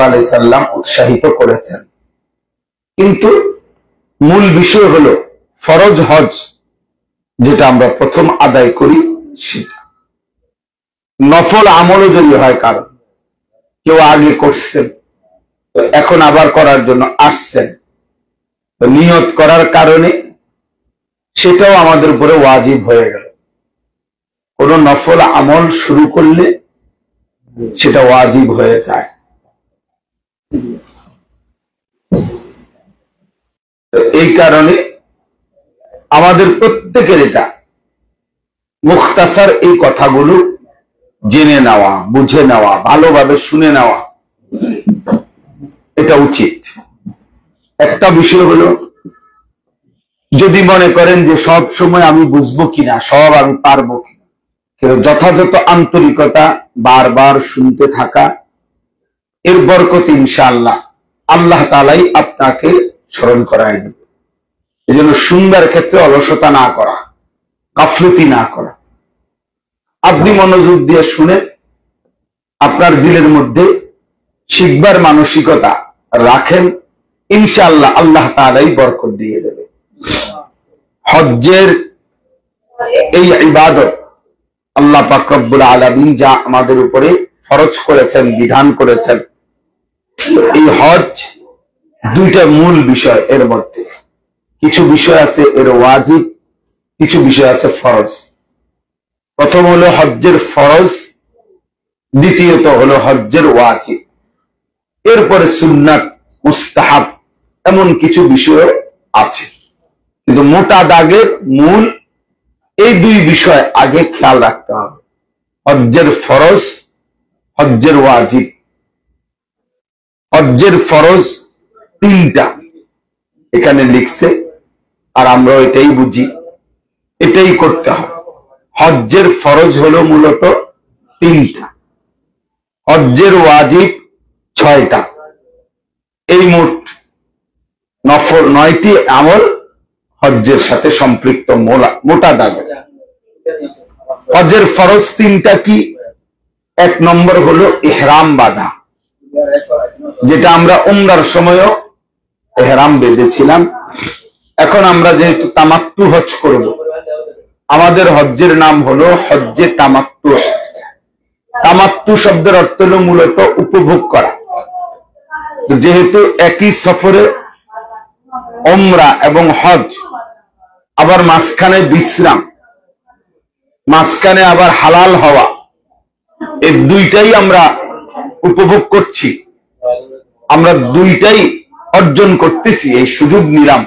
আলাইহি সাল্লাম উৎসাহিত করেছেন। কিন্তু মূল বিষয় হলো ফরজ হজ যেটা আমরা প্রথম আদায় করি সেটা। নফল আমলও যদি হয় কারণ কেউ আগে করছেন তো এখন আবার করার জন্য আসছেন, তো নিয়ত করার কারণে সেটাও আমাদের উপরে ওয়াজিব হয়ে গেল। কোন নফল আমল শুরু করলে সেটা ওয়াজিব হয়ে যায়। তো এই কারণে আমাদের প্রত্যেকের এটা মুখতাসার এই কথাগুলো জেনে নেওয়া, বুঝে নেওয়া, ভালোভাবে শুনে নেওয়া এটা উচিত। একটা বিষয় হলো, যদি মনে করেন যে সব সময় আমি বুঝবো কিনা, সব আমি পারবো কিনা, কিন্তু যথাযথ আন্তরিকতা বারবার শুনতে থাকা, এর বরকত ইনশাআল্লাহ আল্লাহ তাআলাই আপনাকে স্মরণ করায় দেবে। এই জন্য শুনবার ক্ষেত্রে অলসতা না করা, গাফলতি না করা। আপনি মনোযোগ দিয়ে শুনে আপনার দিলের মধ্যে শিখবার মানসিকতা রাখেন, ইনশাআল্লাহ আল্লাহ তাআলাই বরকত দিয়ে দেবে। হজ্জের এই ইবাদত আল্লাহ পাক রব্বুল আলামিন যা আমাদের উপরে ফরজ করেছেন, বিধান করেছেন, এই হজ দুইটা মূল বিষয়। এর মধ্যে কিছু বিষয় আছে এর ওয়াজিব, কিছু বিষয় আছে ফরজ। প্রথম হলো হজ্জের ফরজ, দ্বিতীয়ত হলো হজ্জের ওয়াজিব, এরপরে সুন্নাত, মুস্তাহাব এমন কিছু বিষয় আছে। কিন্তু মোটা দাগের মূল এই দুই বিষয় আগে খেয়াল রাখতে হবে, হজ্জের ফরজ, হজ্জের ওয়াজিব। হজ্জের ফরজ তিনটা এখানে লিখছে, আর আমরা এটাই বুঝি, এটাই করতে হবে। হজ্জের ফরজ হলো মূলত তিনটা, হজ্জের ওয়াজিব 6টা। এই মোট নফল 9টি আমল হজ্জের সাথে সম্পৃক্ত মোটা দাগে। হজ্জের ফরজ তিনটা কি? 1 নম্বর হলো ইহরাম বাঁধা, যেটা আমরা উমরার সময়ও ইহরাম বেঁধেছিলাম। এখন আমরা যেহেতু তামাত্তু হজ করব, আমাদের হজ্জের নাম হলো হজ্জে তামাত্তু। তামাত্তু শব্দের অর্থ হলো মূলত উপভোগ করা। যেহেতু একই সফরে উমরা এবং হজ, আবার মাঝখানে বিশ্রাম, মাঝখানে আবার হালাল হওয়া, এই দুইটাই আমরা উপভোগ করছি, আমরা দুইটাই অর্জন করতেছি, এই সুযোগ নিলাম।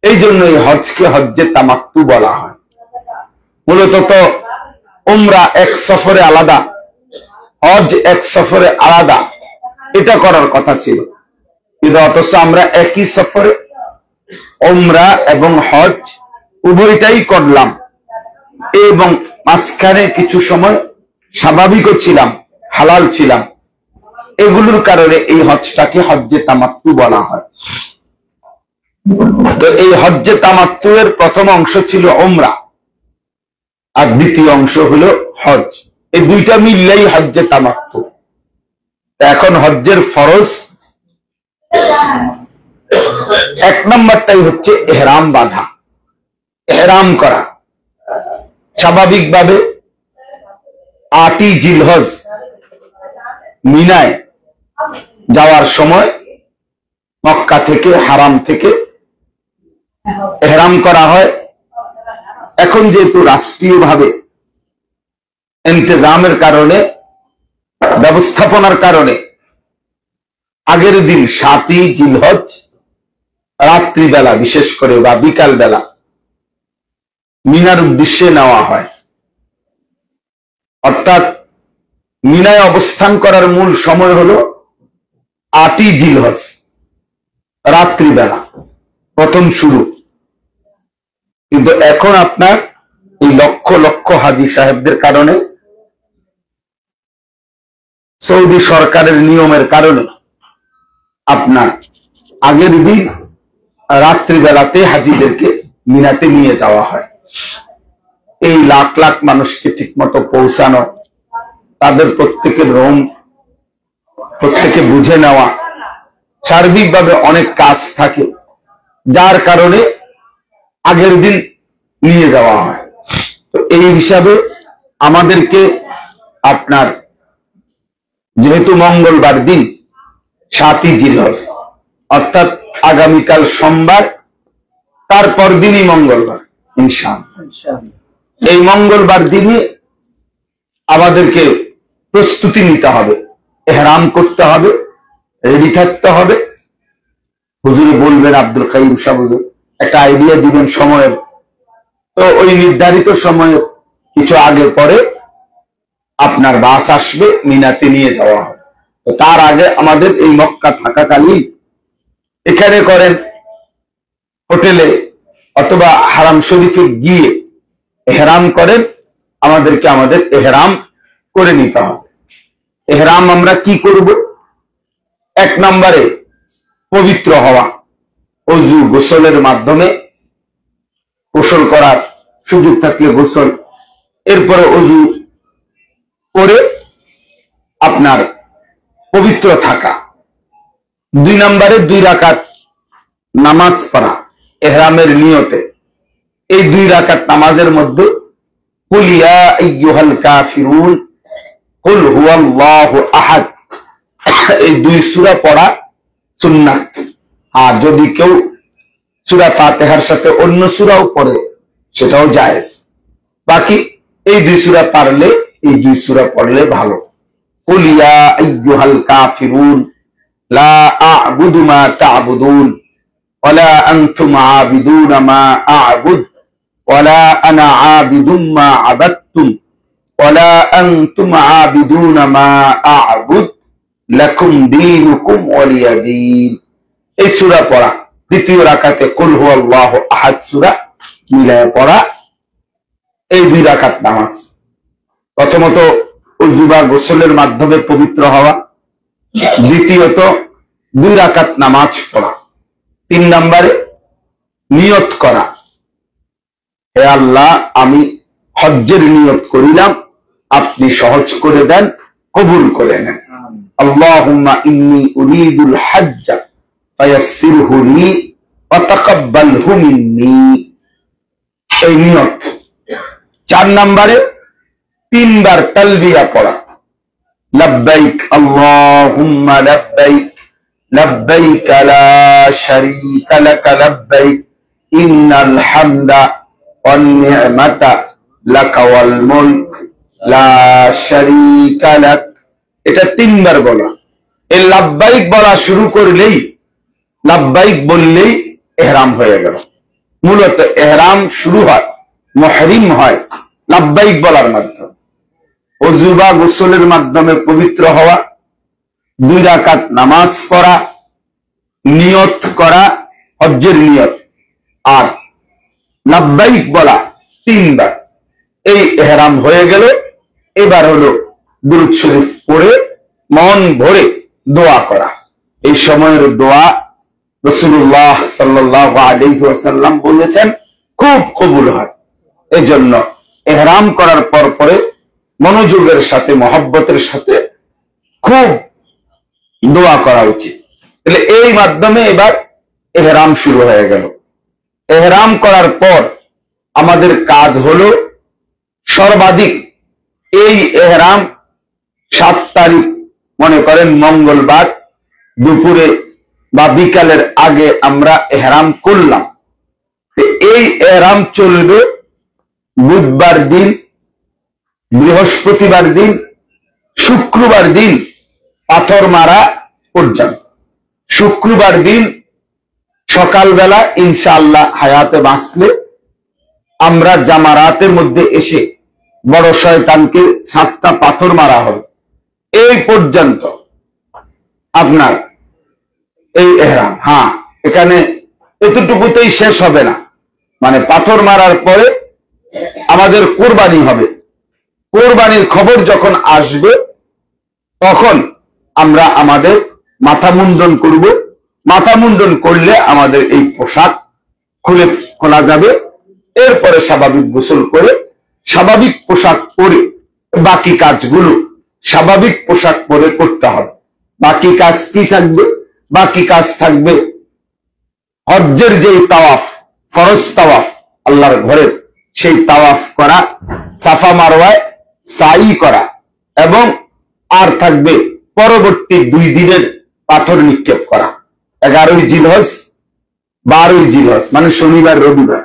এই জন্য এই হজকে হজ্জে তামাত্তু বলা হয়। মূলত তো উমরা এক সফরে আলাদা, হজ এক সফরে আলাদা, এটা করার কথা ছিল, কিন্তু অথচ আমরা একই সফরে উমরা এবং হজ উভয়টাই করলাম, এবং মাঝখানে কিছু সময় স্বাভাবিকও ছিলাম, হালাল ছিলাম। এগুলোর কারণে এই হজটাকে হজ্জে তামাত্তু বলা হয়। তো এই হজ্জে তামাত্তু এর প্রথম অংশ ছিল উমরা, আর দ্বিতীয় অংশ হলো হজ। এই দুইটা মিললেই হজ্জে তামাত্তু। এখন হজ্জের ফরজ 1 নম্বরটাই হচ্ছে ইহরাম বাঁধা, ইহরাম করা। স্বাভাবিকভাবে 8ই জিলহজ মিনায় যাওয়ার সময় মক্কা থেকে, হারাম থেকে ইহরাম করা হয়। এখন যেহেতু রাষ্ট্রীয়ভাবে ইন্তেজামের কারণে, ব্যবস্থাপনার কারণে আগের দিন 7ই জিলহজ রাত্রিবেলা বিশেষ করে বা বিকাল বেলা মিনার উদ্দেশ্যে নেওয়া হয়। অর্থাৎ মিনায় অবস্থান করার মূল সময় হলো 8ই জিলহজ রাত্রিবেলা, প্রথম শুরু। কিন্তু এখন আপনার এই লক্ষ লক্ষ হাজী সাহেবদের কারণে, সৌদি সরকারের নিয়মের কারণে আপনার আগের দিন রাত্রিবেলাতে হাজীদেরকে মিনাতে নিয়ে যাওয়া হয়। এই লাখ লাখ মানুষকে ঠিকমতো পৌঁছানো, তাদের প্রত্যেকের রুম প্রত্যেকে বুঝে নেওয়া, সার্বিকভাবে অনেক কাজ থাকে, যার কারণে আগের দিন নিয়ে যাওয়া হয়। তো এই হিসাবে আমাদেরকে আপনার যেহেতু মঙ্গলবার দিন 7ই জিলহজ, অর্থাৎ আগামীকাল সোমবার, তারপর দিনই মঙ্গলবার ইনশাআল্লাহ। এই মঙ্গলবার দিনে আমাদেরকে প্রস্তুতি নিতে হবে, ইহরাম করতে হবে, রেডি থাকতে হবে। হুজুরে বলবেন, আব্দুল কাইয়ুম সাহেব হুজুর একটা আইডিয়া দিবেন সময়ের। তো ওই নির্ধারিত সময়ে কিছু আগে পরে আপনার বাস আসবে, মিনাতে নিয়ে যাওয়া হবে। তো তার আগে আমাদের এই মক্কা থাকাকালীন এখানে করেন হোটেলে অথবা হারাম শরীফে গিয়ে এহরাম করেন, আমাদেরকে আমাদের এহরাম করে নিতে হবে। এহরাম আমরা কি করব? 1 নম্বরে পবিত্র হওয়া, ওযু গোসলের মাধ্যমে গোসল করার সুযোগ থাকলে গোসল, এরপরে ওযু করে আপনার পবিত্র থাকা। 2 নম্বরে 2 রাকাত নামাজ পড়া ইহরামের নিয়তে। এই 2 রাকাত নামাজের মধ্যে কুল ইয়া আইয়ুহাল কাফিরুন, কুল হুয়াল্লাহু আহাদ, এই 2 সূরা পড়া সুন্নাত। আর যদি কেউ সূরা ফাতিহার সাথে অন্য সূরাও পড়ে সেটাও জায়েজ। বাকি এই 2 সূরা পারলে, এই 2 সূরা পড়লে ভালো। কুল ইয়া আইয়ুহাল কাফিরুন লা আ'বুদু মা তা'বুদুন ওয়ালা আনতুম আ'বিদুনা মা আ'বুদ ওয়ালা আনা আ'বিদুম মা আবাদতুম ওয়ালা আনতুম আ'বিদুনা মা আ'বুদ লাকুম দীনুকুম ওয়ালিয়া দীন। এই সূরা পড়া। দ্বিতীয় রাকাতে কুল হুয়াল্লাহু আহাদ সূরা মিলায়ে পড়া, এই 2 রাকাত নামাজ। প্রথমত ওযু বা গোসলের মাধ্যমে পবিত্র হওয়া, দ্বিতীয়ত 2 রাকাত নামাজ পড়া, 3 নম্বরে নিয়ত করা, হে আল্লাহ আমি হজ্জের নিয়ত করিলাম, আপনি সহজ করে দেন, কবুল করে নেন। আল্লাহুম্মা ইন্নী উরিদুল হজ্জ ফায়াসসিরহু লি ওয়া তাকাব্বালহু মিন্নী, এই নিয়ত। 4 নম্বরে 3 বার তালবিয়া পড়া, লব্বাইক আল্লাহুম্মা লব্বাইক লব্বাইক লা শারীকা লাক লব্বাইক ইন্নাল হামদা ওয়ান নি'মাতা লাক ওয়াল মুলক লা শারীকা লাক। এটা 3 বার বলা। এই লব্বাইক বলা শুরু করলেই, লব্বাইক বললেই ইহরাম হয়ে গেল। মূলত ইহরাম শুরু হয়, মুহরিম হয় লব্বাইক বলার মাধ্যমে। ওযু বা গোসলের মাধ্যমে পবিত্র হওয়া, 2 রাকাত নামাজ পড়া, নিয়ত করা হজ্জের নিয়ত, আর লব্বাইক বলা 3 বার। এই ইহরাম হয়ে গেল। এবার হলো দুরূদ শরীফ পড়ে মন ভরে দোয়া করা। এই সময়ের দোয়া রাসূলুল্লাহ সাল্লাল্লাহু আলাইহি ওয়াসাল্লাম বলেছেন খুব কবুল হয়। এজন্য ইহরাম করার পরে মনোযোগের সাথে, মহব্বতের সাথে খুব দোয়া করা উচিত। তাহলে এই মাধ্যমে এবার ইহরাম শুরু হয়ে গেল। ইহরাম করার পর আমাদের কাজ হলো সর্বাধিক এই ইহরাম 7 তারিখ মনে করেন মঙ্গলবার দুপুরে বা বিকালের আগে আমরা ইহরাম করলাম। এই ইহরাম চলবে বুধবার দিন, বৃহস্পতিবার দিন, শুক্রবার দিন পাথর মারা পর্যন্ত। শুক্রবার দিন সকালবেলা ইনশাআল্লাহ হায়াতে বাঁচলে আমরা জামারাতের মধ্যে এসে বড় শয়তানকে 7টা পাথর মারা হবে। এই পর্যন্ত আপনার এই ইহরাম। হ্যাঁ, এখানে এতটুকুতেই শেষ হবে না, মানে পাথর মারার পরে আমাদের কোরবানি হবে। কোরবানির খবর যখন আসবে তখন আমরা আমাদের মাথা মুন্ডন করব। মাথা মুন্ডন করলে আমাদের এই পোশাক খোলা যাবে। এরপরে স্বাভাবিক গোসল করে স্বাভাবিক পোশাক পরে বাকি কাজগুলো স্বাভাবিক পোশাক পরে করতে হবে। বাকি কাজ কি থাকবে? বাকি কাজ থাকবে হজ্জের যেই তাওয়াফ, ফরজ তাওয়াফ আল্লাহর ঘরের, সেই তাওয়াফ করা, সাফা মারওয়ায় সাই করা, এবং আর থাকবে পরবর্তী 2 দিনের পাথর নিক্ষেপ করা। 11ই জিলহজ, 12ই জিলহজ, মানে শনিবার রবিবার,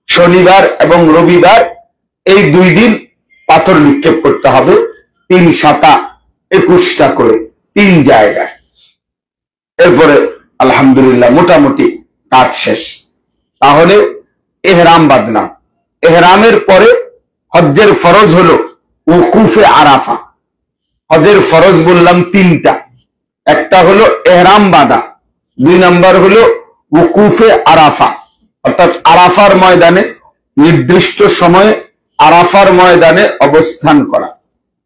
শনিবার এবং রবিবার এই 2 দিন পাথর নিক্ষেপ করতে হবে 3 7 21টা করে 3 জায়গায়। এরপরে আলহামদুলিল্লাহ মোটামুটি কাজ শেষ। তাহলে এহরাম বাঁধলাম। এহরামের পরে হজ্জের ফরজ হলো উকুফে আরাফা। হজের ফরজ বললাম 3টা। একটা হলো এহরাম বাঁধা, 2 নাম্বার হলো উকুফে আরাফা, অর্থাৎ আরাফার ময়দানে নির্দিষ্ট সময়ে আরাফার ময়দানে অবস্থান করা।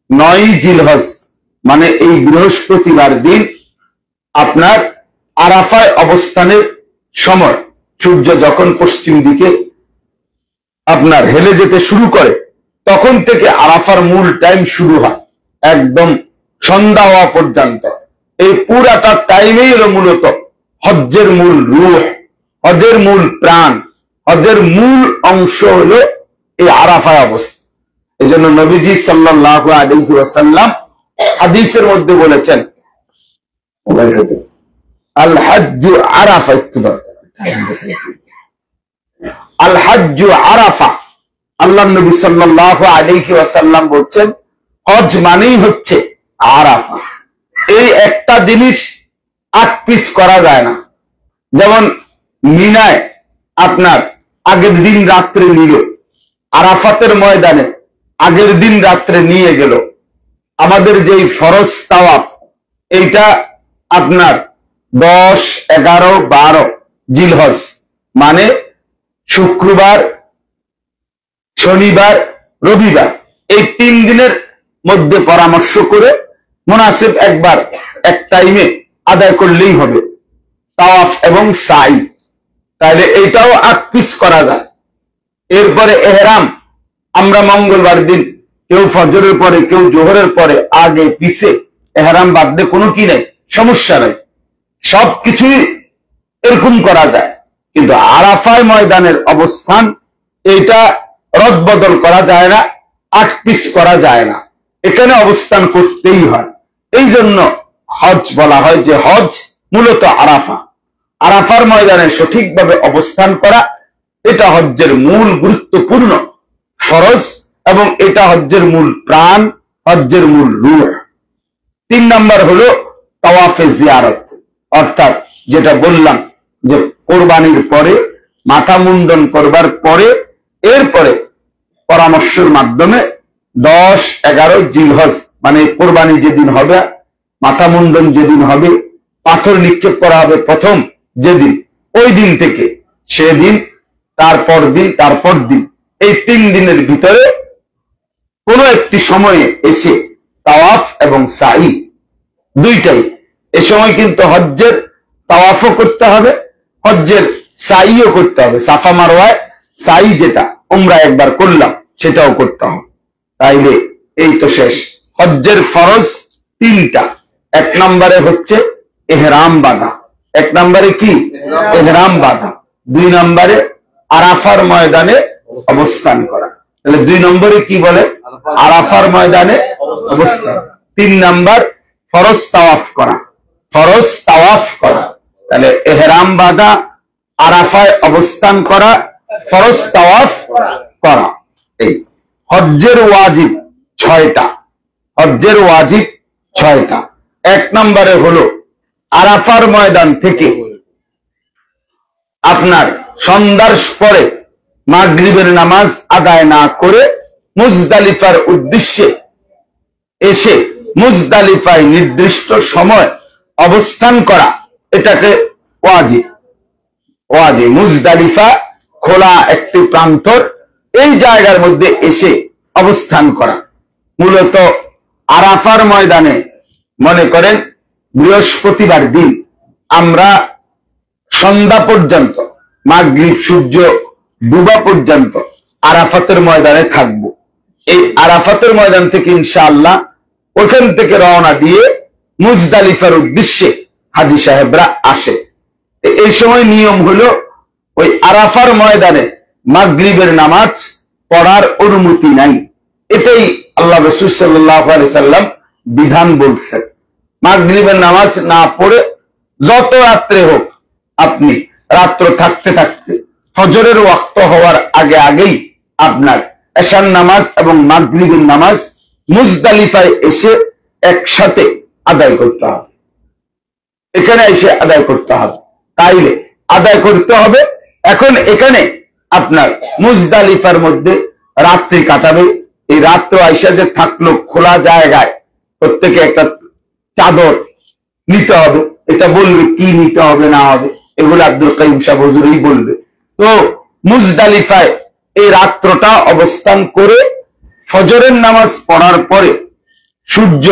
9ই জিলহজ মানে এই বৃহস্পতিবার দিন আপনার আরাফায় অবস্থানের সময়, সূর্য যখন পশ্চিম দিকে আপনার হেলে যেতে শুরু করে তখন থেকে আরাফার মূল টাইম শুরু হয় একদম সন্ধ্যা হওয়া পর্যন্ত। এই পুরাটা টাইমেই হলো মূলত হজ্জের মূল রূহ, হজের মূল প্রাণ, হজের মূল অংশ হলো এই আরাফায় অবস্থা। এই জন্য নবীজি সাল্লাল্লাহু আলাইহি ওয়াসাল্লাম হাদিসের মধ্যে বলেছেন, আল হজ্জু আরাফা, আল হজ্জু আরাফা। আল্লাহ নবী সাল্লাল্লাহু আলাইহি ওয়াসাল্লাম বলছেন হজ মানেই হচ্ছে আরাফা। এই একটা জিনিস 8 পিস করা যায় না। যেমন মিনায় আপনার আগের দিন রাত্রে নিল, আরাফাতের ময়দানে আগের দিন রাত্রে নিয়ে গেল। আমাদের যেই ফরজ তাওয়াফ এইটা আপনার 10, 11, 12 জিলহজ মানে শুক্রবার, শনিবার, রবিবার, এই 3 দিনের মধ্যে পরামর্শ করে মুনাসিব একবার এক টাইমে আদায় করলেই হবে তাওয়াফ এবং সাই। তাহলে এইটাও 8 পিস করা যায়। এরপরে এহরাম আমরা মঙ্গলবার দিন কেউ ফজরের পরে, কেউ জোহরের পরে, আগে পিছে এহরাম বাঁধলে কোনো কি নেই, সমস্যা নেই, সবকিছুই এরকম করা যায়। কিন্তু আরাফায় ময়দানের অবস্থান এটা রদবদল করা যায় না, 8 পিস করা যায় না, এখানে অবস্থান করতেই হয়। এই জন্য হজ বলা হয় যে হজ মূলত আরাফা। আরাফার ময়দানে সঠিকভাবে অবস্থান করা এটা হজ্জের মূল গুরুত্বপূর্ণ ফরজ, এবং এটা হজ্জের মূল প্রাণ, হজ্জের মূল রূহ। 3 নাম্বার হলো তাওয়াফে জিয়ারত, অর্থাৎ যেটা বললাম যে কোরবানির পরে, মাথা মুন্ডন করবার পরে, এরপরে পরামর্শের মাধ্যমে 10, 11 জিলহজ মানে কোরবানি যেদিন হবে, মাথা মুন্ডন যেদিন হবে, পাথর নিক্ষেপ করা হবে প্রথম যেদিন, ওই দিন থেকে সেদিন, তারপর দিন, তারপর দিন, এই 3 দিনের ভিতরে কোনো একটি সময়ে এসে তাওয়াফ এবং সাই দুইটাই। এ সময় কিন্তু হজ্জের তাওয়াফও করতে হবে, হজ্জের সাইও করতে হবে। সাফা মারওয়ায় সাই যেটা উমরা একবার করলাম সেটাও করতে হবে। তাইলে এই তো শেষ। হজ্জের ফরজ 3টা। 1 নম্বরে হচ্ছে এহরাম বাঁধা। 1 নম্বরে কি? এহরাম বাঁধা। 2 নম্বরে আরাফার ময়দানে অবস্থান করা। তাহলে 2 নম্বরে কি বলে? আরাফার ময়দানে অবস্থান। 3 নাম্বার ফরজ তাওয়াফ করা, ফরজ তাওয়াফ করা। তাহলে এহরাম বাঁধা, আরাফায় অবস্থান করা, ফরজ তাওয়াফ করা। এই হজ্জের ওয়াজিব 6টা। হজ্জের ওয়াজিব 6টা। 1 নম্বরে হলো আরাফার ময়দান থেকে আপনার সন্ধ্যার পরে মাগরিবের নামাজ আদায় না করে মুজদালিফার উদ্দেশ্যে এসে মুজদালিফায় নির্দিষ্ট সময় অবস্থান করা, এটাকে ওয়াজিব। ওয়াজিব মুজদালিফা খোলা একটি প্রান্তর, এই জায়গার মধ্যে এসে অবস্থান করা। মূলত আরাফার ময়দানে মনে করেন বৃহস্পতিবার দিন আমরা সন্ধ্যা পর্যন্ত, মাগরিব সূর্য ডুবা পর্যন্ত আরাফাতের ময়দানে থাকবো। এই আরাফাতের ময়দান থেকে ইনশাআল্লাহ ওখান থেকে রওনা দিয়ে মুজদালিফার উদ্দেশ্যে হাজী সাহেবরা আসে। এই সময় নিয়ম হলো ওই আরাফার ময়দানে মাগরিবের নামাজ পড়ার অনুমতি নাই। এটাই আল্লাহ রাসূল সাল্লাল্লাহু আলাইহি সাল্লাম বিধান বলছেন। মাগরিবের নামাজ না পড়ে যত রাত্রে হোক, আপনি রাত্র থাকতে থাকতে ফজরের ওয়াক্ত হওয়ার আগে আগেই আপনার এশার নামাজ এবং মাগরিবের নামাজ মুজদালিফায় এসে একসাথে আদায় করতে হবে। এখানে এসে আদায় করতে হবে, তাইলে আদায় করতে হবে। এখন এখানে আপনার মুজদালিফার মধ্যে রাত্রি কাটাবে। এই রাত্র আইসা যে থাকলো খোলা জায়গায়, প্রত্যেকে একটা চাদর নিতে হবে। এটা বলবে কি নিতে হবে না হবে, এগুলো আব্দুল কাইয়ুম সাহেব হুজুরই বলবে। তো মুজদালিফায় এই রাত্রটা অবস্থান করে ফজরের নামাজ পড়ার পরে সূর্য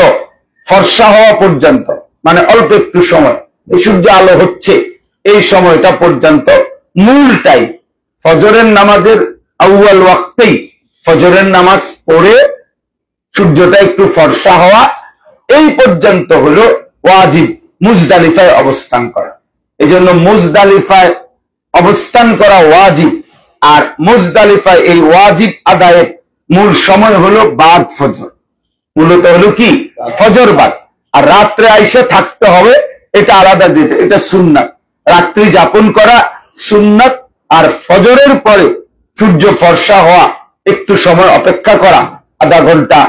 ফর্সা হওয়া পর্যন্ত, মানে অল্প একটু সময় এই সূর্য আলো হচ্ছে, এই সময়টা পর্যন্ত মূল টাইম ফজরের নামাজের আউয়াল ওয়াক্তেই ফজরের নামাজ পড়ে সূর্যটা একটু ফর্সা হওয়া, এই পর্যন্ত হলো ওয়াজিব মুজদালিফায় অবস্থান করা। এই জন্য মুজদালিফায় অবস্থান করা ওয়াজিব। আর মুজদালিফায় এই ওয়াজিব আদায়ের মূল সময় হলো বাদ ফজর, মূলত হলো কি ফজর বাদ। আর রাত্রে আইসা থাকতে হবে, এটা আলাদা, যেটা এটা সুন্নাত। রাত্রি যাপন করা সুন্নাত। আর ফজরের পরে সূর্য ফর্সা হওয়া, একটু সময় অপেক্ষা করা, আধা ঘন্টা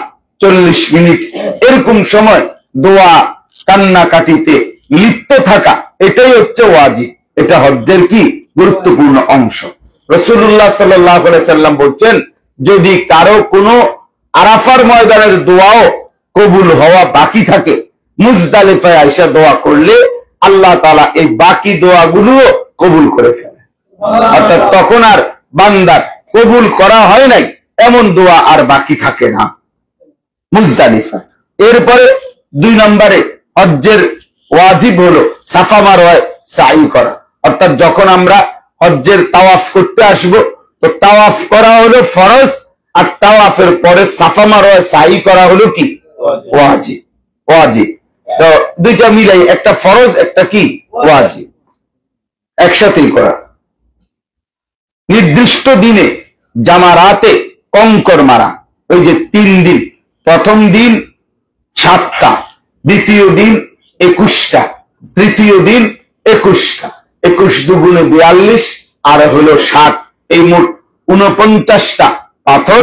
40 মিনিট এরকম সময় দোয়া কান্নাকাটিতে লিপ্ত থাকা, এটাই হচ্ছে ওয়াজিব। এটা হজ্জের কি গুরুত্বপূর্ণ অংশ। রাসূলুল্লাহ সাল্লাল্লাহু আলাইহি সাল্লাম বলছেন, যদি কারো কোনো আরাফার ময়দানের দোয়াও কবুল হওয়া বাকি থাকে, মুজদালিফায় আইসা দোয়া করলে আল্লাহ তাআলা এই বাকি দোয়াগুলো কবুল করে ফেলে। অর্থাৎ তখন আর বান্দার কবুল করা হয় নাই এমন দোয়া আর বাকি থাকে না মুজদালিফা। এরপরে 2 নম্বরে হজ্জের ওয়াজিব হলো সাফা মারওয়ায় সাই করা। অর্থাৎ যখন আমরা হজ্জের তাওয়াফ করতে আসব, তো তাওয়াফ করা হলো ফরজ, আর তাওয়াফের পরে সাফা মারওয়ায় সাই করা হলো কি ওয়াজিব। ওয়াজিব তো দুইটা মিলাই, একটা ফরজ একটা কি ওয়াজিব, একসাথেই করা। নির্দিষ্ট দিনে জামারাতে কঙ্কর মারা, ওই যে 3 দিন, প্রথম দিন 7টা, দ্বিতীয় দিন 21টা, তৃতীয় দিন 21টা, 21 দুগুণে 42 আর হলো 60, এই মোট 49টা পাথর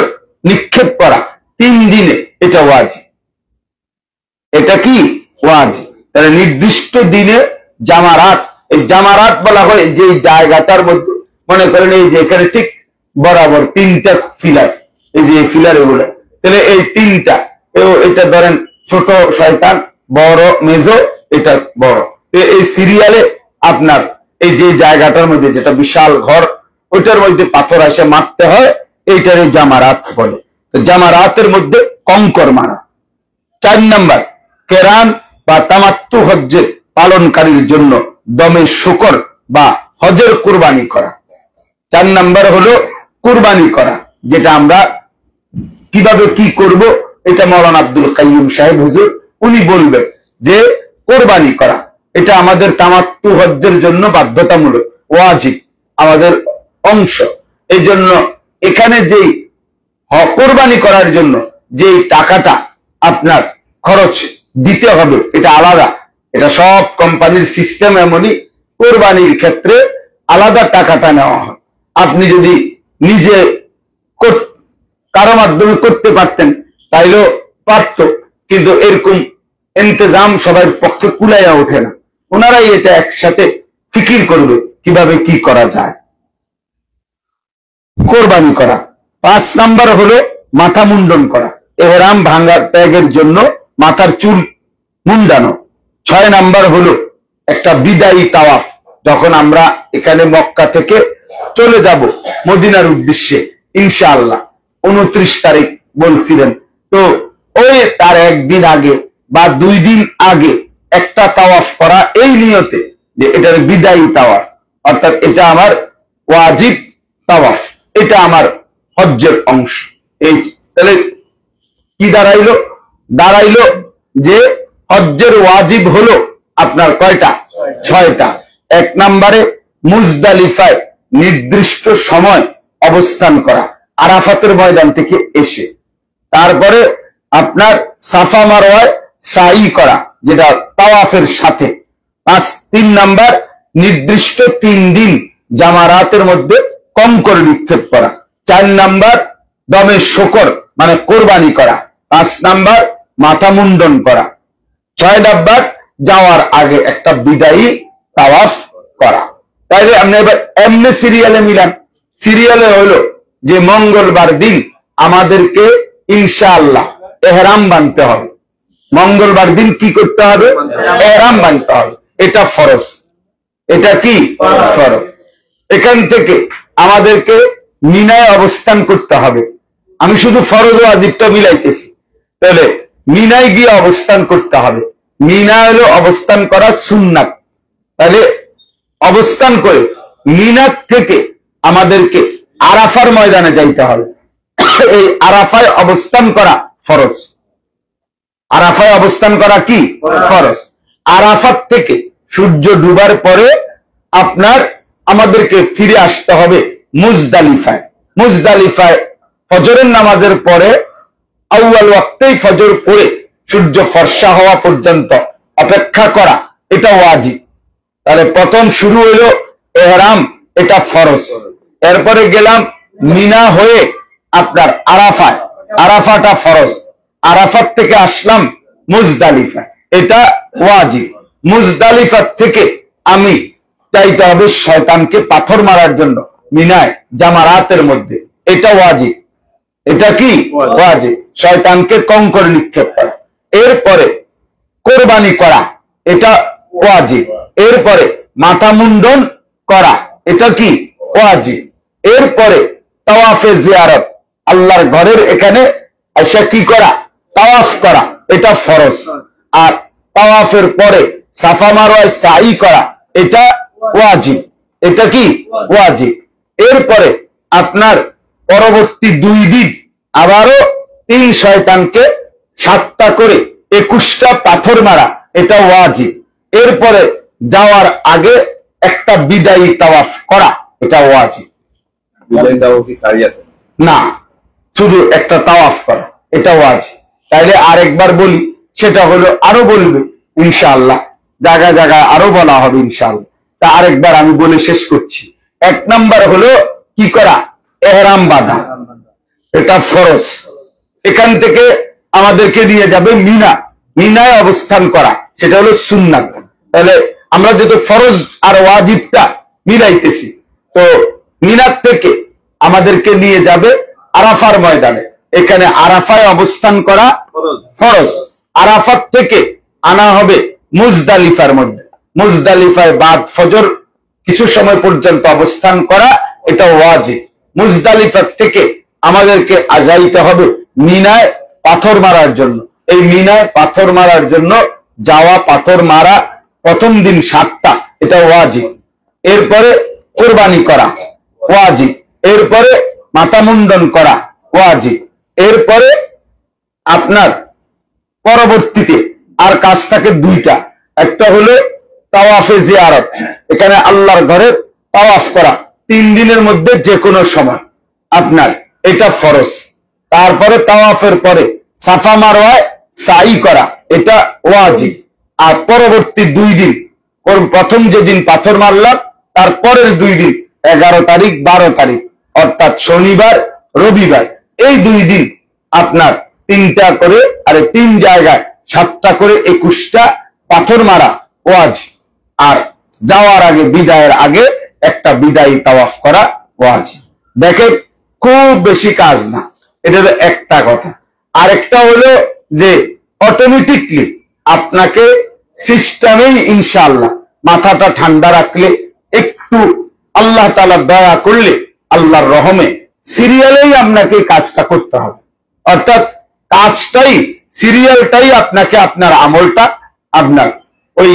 নিক্ষেপ করা 3 দিনে, এটা ওয়াজিব। এটা কি ওয়াজিব। তাহলে নির্দিষ্ট দিনে জামারাত, এই জামারাত বলা হয় যে জায়গাটার মধ্যে, মনে করেন এই যে এখানে ঠিক বরাবর 3টা ফিলার, এই যে ফিলার এগুলো, তাহলে এই 3টা, এটা ধরেন ছোট শয়তান, বড় মেজো, এটা বড়, এই সিরিয়ালে আপনার এই যে জায়গাটার মধ্যে, যেটা বিশাল ঘর, ওইটার মধ্যে পাথর এসে মারতে হয়, এইটারে জামারাত বলে। তো জামারাতের মধ্যে কঙ্কর মারা। 4 নম্বর কেরান বা তামাত্তু হজ্জের পালনকারীর জন্য দমে শুকর বা হজের কুরবানি করা। 4 নম্বর হলো কুরবানি করা, যেটা আমরা কিভাবে কি করব, এটা মাওলানা আব্দুল কাইয়ুম সাহেব হুজুর উনি বলবেন যে কুরবানি করা এটা আমাদের তামাত্তু হজ্জের জন্য বাধ্যতামূলক, ওয়াজিব, আমাদের অংশ। এই জন্য এখানে যেই কুরবানি করার জন্য যেই টাকাটা আপনার খরচ দিতে হবে, এটা আলাদা। এটা সব কোম্পানির সিস্টেম এমনই, কুরবানির ক্ষেত্রে আলাদা টাকাটা নেওয়া হয়। আপনি যদি নিজে কারো মাধ্যমে করতে পারতেন তাইলেও পারত, কিন্তু এরকম ইন্তজাম সবার পক্ষে কুলাইয়া ওঠে না। ওনারাই এটা একসাথে ফিকির করবে কিভাবে কি করা যায়। কোরবানি করা। 5 নাম্বার হলো মাথা মুন্ডন করা, এহরাম ভাঙ্গা ত্যাগের জন্য মাথার চুল মুন্ডানো। 6 নাম্বার হলো একটা বিদায়ী তাওয়াফ, যখন আমরা এখানে মক্কা থেকে চলে যাব মদিনার উদ্দেশ্যে ইনশাআল্লাহ 29 তারিখ বলছিলেন, তো ওই তার একদিন আগে বা 2 দিন আগে একটা তাওয়াফ করা, এই নিয়তে যে এটার বিদায়ী তাওয়াফ, অর্থাৎ এটা আমার ওয়াজিব তাওয়াফ, এটা আমার হজ্জের অংশ। এই তাহলে কি দাঁড়াইলো যে হজ্জের ওয়াজিব হলো আপনার কয়টা? 6টা। 1 নম্বরে মুজদালিফায় নির্দিষ্ট সময় অবস্থান করা আরাফাতের ময়দান থেকে এসে, তারপরে আপনার সাফা মারওয়ায় সাই করা যেটা তাওয়াফের সাথে। 3 নাম্বার নির্দিষ্ট 3 দিন জামারাতের মধ্যে কঙ্কর নিক্ষেপ করা। 4 নাম্বার দমে শকর মানে কোরবানি করা। 5 নাম্বার মাথা মুন্ডন করা। 6 নাম্বার যাওয়ার আগে একটা বিদায়ী তাওয়াফ করা। তাইলে আপনি এবার এমনি সিরিয়ালে মিলান। সিরিয়ালে হলো যে মঙ্গলবার দিন আমাদেরকে ইনশাআল্লাহ এহরাম বাঁধতে হবে। মঙ্গলবার দিন কি করতে হবে? এহরাম বাঁধতে হবে। এটা ফরজ। এটা কি ফরজ? এখান থেকে আমাদেরকে মিনায় অবস্থান করতে হবে। আমি শুধু ফরজ ও ওয়াজিবটা মিলাইতেছি। তাহলে মিনায় গিয়ে অবস্থান করতে হবে। মিনা হলো অবস্থান করা সুন্নাত। তাহলে অবস্থান করে মিনাত থেকে আমাদেরকে আরাফার ময়দানে যাইতে হবে। এই আরাফায় অবস্থান করা ফরজ। আরাফায় অবস্থান করা কি ফরজ। আরাফাত থেকে সূর্য ডুবার পরে আপনার আমাদেরকে ফিরে আসতে হবে মুজদালিফায়। মুজদালিফায় ফজরের নামাজের পরে আউয়াল ওয়াক্তেই ফজর পড়ে সূর্য ফর্সা হওয়া পর্যন্ত অপেক্ষা করা, এটা ওয়াজিব। তাহলে প্রথম শুরু হলো এহরাম, এটা ফরজ। এরপরে গেলাম মিনা হয়ে আপনার আরাফায়, আরাফাটা ফরজ। আরাফাত থেকে আসলাম মুজদালিফা, এটা ওয়াজিব। মুজদালিফা থেকে আমি চাইতে হবে শয়তানকে পাথর মারার জন্য মিনায় জামারাতের মধ্যে, এটা ওয়াজিব। এটা কি ওয়াজিব? শয়তানকে কঙ্কর নিক্ষেপ করা। এরপরে কোরবানি করা, এটা ওয়াজিব। এরপরে মাথা মুন্ডন করা, এটা কি ওয়াজিব। এরপরে তাওয়াফে জিয়ারত, আল্লাহর ঘরের এখানে এসে কি করা? তাওয়াফ করা, এটা ফরজ। আর তাওয়াফের পরে সাফা মারওয়ায় সাই করা, এটা ওয়াজিব। এটা কি ওয়াজিব। এরপরে আপনার পরবর্তী 2 দিন আবারও 3 শয়তানকে 7টা করে 21টা পাথর মারা, এটা ওয়াজিব। এরপরে যাওয়ার আগে একটা বিদায়ী তাওয়াফ করা, এটা ওয়াজিব। না, শুধু একটা তাওয়াফ করা, এটা ওয়াজিব। তাইলে আরেকবার বলি, সেটা হলো আরো বলবে ইনশাআল্লাহ, জায়গা জায়গায় আরো বলা হবে ইনশাআল্লাহ। তা আরেকবার আমি বলে শেষ করছি। 1 নাম্বার হলো কি করা? এহরাম বাঁধা, এটা ফরজ। এখান থেকে আমাদেরকে নিয়ে যাবে মিনা, মিনায় অবস্থান করা, সেটা হলো সুন্নাত। তাহলে আমরা যেহেতু ফরজ আর ওয়াজিবটা মিলাইতেছি, তো মিনার থেকে আমাদেরকে নিয়ে যাবে আরাফার ময়দানে। এখানে আরাফায় অবস্থান করা ফরজ। আরাফাত থেকে আনা হবে মুজদালিফার মধ্যে। মুজদালিফায় বাদ ফজর কিছু সময় পর্যন্ত অবস্থান করা, এটা ওয়াজিব। মুজদালিফার থেকে আমাদেরকে যাইতে হবে মিনায় পাথর মারার জন্য। এই মিনায় পাথর মারার জন্য যাওয়া, পাথর মারা প্রথম দিন 7টা, এটা ওয়াজিব। এরপরে কোরবানি করা ওয়াজিব। এরপরে মাথা মুন্ডন করা ওয়াজিব। এরপরে আপনার পরবর্তীতে আর কাজ থাকে 2টা। একটা হলো তাওয়াফে জিয়ারত, এখানে আল্লাহর ঘরের তাওয়াফ করা 3 দিনের মধ্যে যে কোনো সময় আপনার, এটা ফরজ। তারপরে তাওয়াফের পরে সাফা মারওয়ায় সাই করা, এটা ওয়াজিব। আর পরবর্তী 2 দিন, প্রথম যেদিন পাথর মারলাম তার পরের 2 দিন 11 তারিখ 12 তারিখ অর্থাৎ শনিবার রবিবার, এই 2 দিন আপনার 3টা করে, আরে 3 জায়গায় 7টা করে 21টা পাথর মারা ওয়াজিব। আর যাওয়ার আগে, বিদায়ের আগে একটা বিদায়ী তাওয়াফ করা ওয়াজিব। দেখেন খুব বেশি কাজ না, এটা হলো একটা কথা। আরেকটা হলো যে অটোমেটিকলি আপনাকে সিস্টেমেই ইনশাআল্লাহ মাথাটা ঠান্ডা রাখলে, একটু আল্লাহ তাআলা দয়া করলে, আল্লাহর রহমে সিরিয়ালেই আপনাকে কাজটা করতে হবে। অর্থাৎ কাজটাই, সিরিয়ালটাই আপনাকে, আপনার আমলটা, আপনার ওই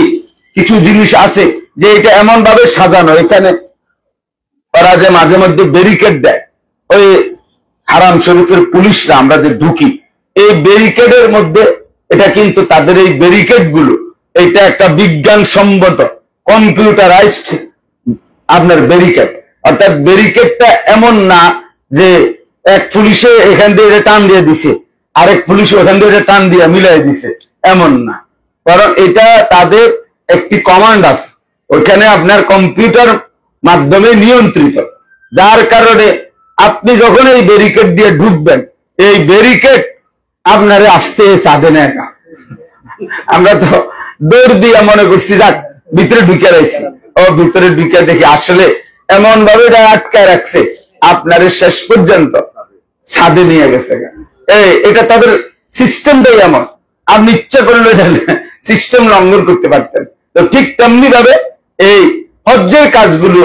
কিছু জিনিস আছে যে এটা এমন ভাবে সাজানো, এখানে ওরা যে মাঝে মধ্যে ব্যারিকেড দেয়, ওই হারাম শরীফের পুলিশরা আমরা যে ঢুকি, এই ব্যারিকেডের মধ্যে এটা কিন্তু তাদের এই ব্যারিকেড গুলো, এটা একটা বিজ্ঞানসম্মত কম্পিউটারাইজড আপনার ব্যারিকেড। অর্থাৎ ব্যারিকেডটা এমন না যে এক পুলিশে এখান দিয়ে এটা টান দিয়ে দিছে, আরেক পুলিশ ওখান দিয়ে এটা টান দিয়ে মিলাই দিছে, এমন না। কারণ এটা তাদের একটি কমান্ড আছে, ওখানে আপনার কম্পিউটার মাধ্যমে নিয়ন্ত্রিত, যার কারণে আপনি যখন এই ব্যারিকেড দিয়ে ঢুকবেন, এই ব্যারিকেড আপনারে আসতে চাঁদে না। আমরা তো দৌড় দিয়ে মনে করছি যাক ভিতরে ঢুকে রয়েছি, ও ভিতরে ঢুকে দেখি আসলে এমন ভাবে এটা আটকায় রাখছে আপনারে শেষ পর্যন্ত ছাদে নিয়ে গেছে। এটা তাদের সিস্টেমটাই এমন, আপনি ইচ্ছা করলে সিস্টেম লঙ্ঘন করতে পারতেন। তো ঠিক তেমনি ভাবে এই হজ্জের কাজগুলো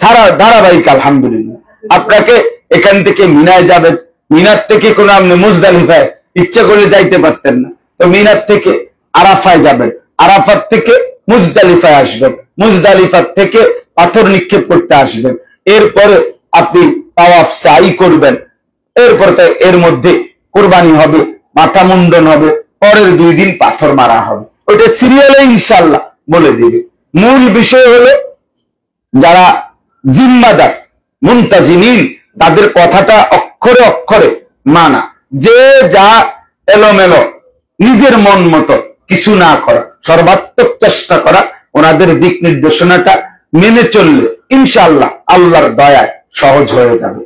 সারা ধারাবাহিক আলহামদুলিল্লাহ। আপনাকে এখান থেকে মিনায় যাবেন, মিনার থেকে কোনো আপনি মুজদালিফায় ইচ্ছা করলে যাইতে পারতেন না, তো মিনার থেকে আরাফায় যাবেন, আরাফাত থেকে মুজদালিফায় আসবেন, মুজদালিফার থেকে পাথর নিক্ষেপ করতে আসবেন, এরপরে আপনি তাওয়াফ সাই করবেন, এরপর এর মধ্যে কোরবানি হবে, মাথা মুন্ডন হবে, পরের 2 দিন পাথর মারা হবে। ওইটা সিরিয়ালে ইনশাআল্লাহ বলে দিবে। মূল বিষয় হলো যারা জিম্মাদার মুনতাজিমিন, তাদের কথাটা অক্ষরে অক্ষরে মানা, যে যা এলোমেলো নিজের মন মতো কিছু না করা, সর্বাত্মক চেষ্টা করা, ওনাদের দিক নির্দেশনাটা মেনে চললে ইনশাআল্লাহ আল্লাহর দয়ায় সহজ হয়ে যাবে।